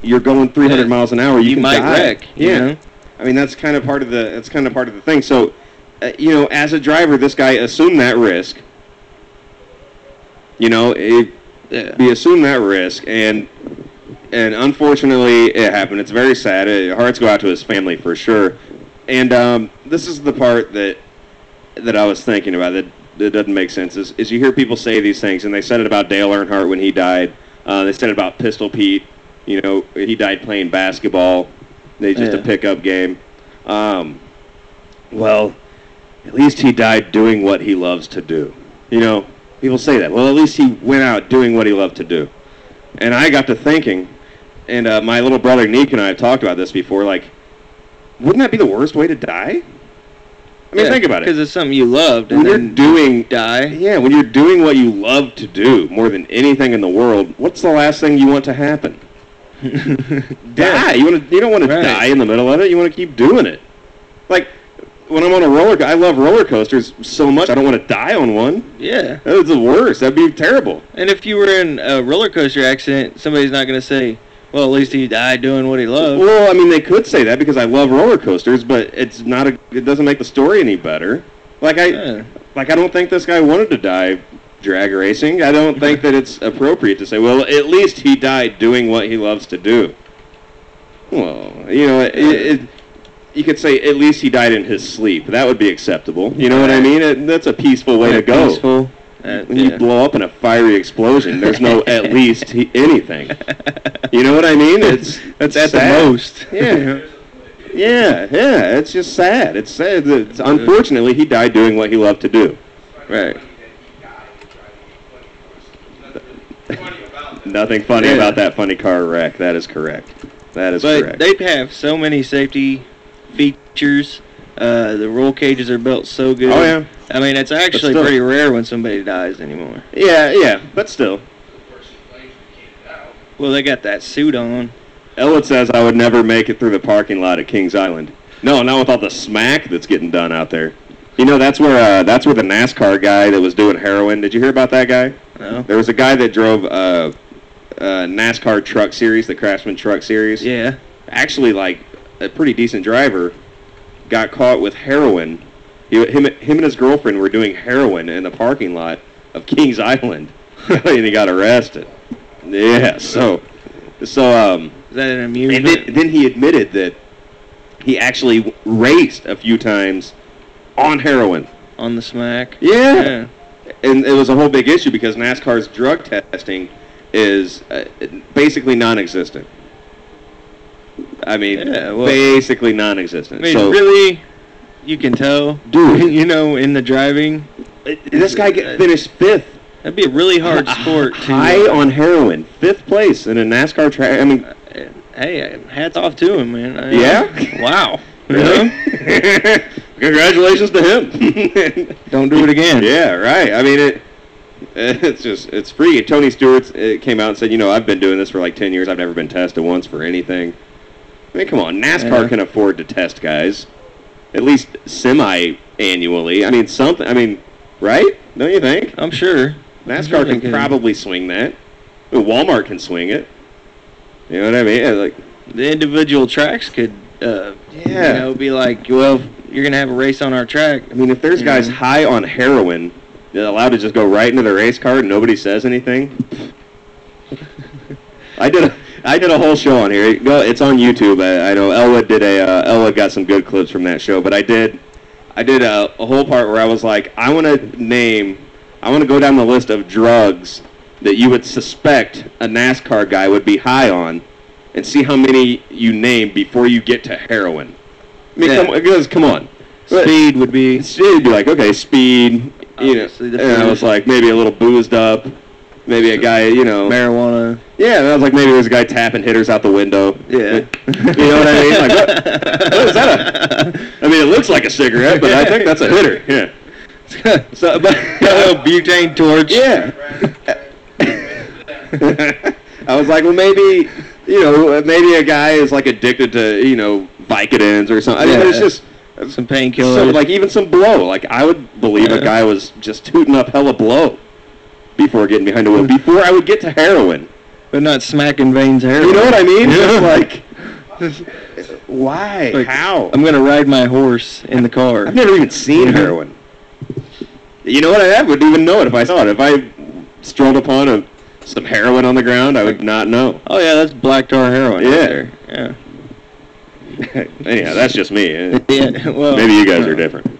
you're going 300 miles an hour, you can might die. wreck. Yeah. You know? I mean, that's kind of part of the thing. So, you know, as a driver, this guy assumed that risk. You know, he assumed that risk, and unfortunately, it happened. It's very sad. Hearts go out to his family for sure. And this is the part that I was thinking about that doesn't make sense. Is you hear people say these things, and they said it about Dale Earnhardt when he died. They said it about Pistol Pete. You know, he died playing basketball. They just a pickup game. Well, at least he died doing what he loves to do. You know, people say that. Well, at least he went out doing what he loved to do. And I got to thinking, and my little brother Nick and I have talked about this before, like, wouldn't that be the worst way to die? I mean, think about it. Because it's something you loved, and when you're doing die. Yeah, when you're doing what you love to do more than anything in the world, what's the last thing you want to happen? Die. You don't want to die in the middle of it. You want to keep doing it. Like when I'm on a roller coaster, I love roller coasters so much I don't want to die on one. Yeah. That's the worst. That'd be terrible. And if you were in a roller coaster accident, somebody's not going to say, well, at least he died doing what he loved. Well, I mean, they could say that because I love roller coasters, but it doesn't make the story any better. Like I don't think this guy wanted to die drag racing. I don't think that it's appropriate to say, well, at least he died doing what he loves to do. Well, you know, you could say at least he died in his sleep. That would be acceptable. You know what I mean? That's a peaceful way to go. Peaceful. When you blow up in a fiery explosion, there's no at least anything. You know what I mean? That's at the most. Yeah. Yeah. It's just sad. It's sad. Unfortunately, he died doing what he loved to do. Right. Nothing funny about that funny car wreck. That is correct. Correct. But they have so many safety features. The roll cages are built so good. Oh, yeah. I mean, it's actually pretty rare when somebody dies anymore. Yeah, but still. Well, they got that suit on. Elliot says I would never make it through the parking lot at Kings Island. No, not with all the smack that's getting done out there. You know, that's where the NASCAR guy that was doing heroin. Did you hear about that guy? No. There was a guy that drove NASCAR Truck Series, the Craftsman Truck Series. Yeah. Actually, like a pretty decent driver, got caught with heroin. Him and his girlfriend were doing heroin in the parking lot of Kings Island, and he got arrested. Yeah. So. Is that an amusement? And then he admitted that he actually raced a few times on heroin. On the smack? Yeah. And it was a whole big issue because NASCAR's drug testing is basically non-existent. I mean, basically non-existent. I mean, so, really, you can tell, dude. You know, in the driving. This guy finished 5th. That'd be a really hard sport. High on heroin, 5th place in a NASCAR track. I mean, hey, hats off to him, man. Yeah. Wow. Really? Congratulations to him. Don't do it again. Yeah, right. I mean, it's free. Tony Stewart came out and said, you know, I've been doing this for like 10 years. I've never been tested once for anything. I mean, come on. NASCAR can afford to test guys, at least semi-annually. I mean, something. I mean, right? Don't you think? I'm sure. NASCAR can probably swing that. I mean, Walmart can swing it. You know what I mean? Yeah, like the individual tracks could, you know, be like, well, you're gonna have a race on our track. I mean, if there's guys high on heroin, they're allowed to just go right into the race car and nobody says anything. I did a whole show on here. It's on YouTube. I know Elwood got some good clips from that show, but I did a whole part where I was like, I want to go down the list of drugs that you would suspect a NASCAR guy would be high on, and see how many you name before you get to heroin. I mean, come on. Speed would be like, okay, speed. You know, and I was like, maybe a little boozed up. Maybe a guy, you know. Marijuana. Yeah, and I was like, maybe there's a guy tapping hitters out the window. Yeah. You know what I mean? Like, what is that? I mean, it looks like a cigarette, but I think that's a hitter. Yeah. So, but a little butane torch. Yeah. I was like, well, maybe, you know, maybe a guy is like addicted to, you know, Vicodins or something. I mean, it's just some painkillers. Like even some blow. Like I would believe a guy was just tooting up hella blow before getting behind the wheel. Before I would get to heroin. but not smacking veins heroin. You know what I mean? Just like, why? Like, How? I'm gonna ride my horse in the car. I've never even seen heroin. You know what? I wouldn't even know it if I saw it. If I strolled upon some heroin on the ground, I would not know. Oh yeah, that's black tar heroin. Yeah. Right there. Yeah. Anyhow, that's just me. Yeah. Well, Maybe you guys are different.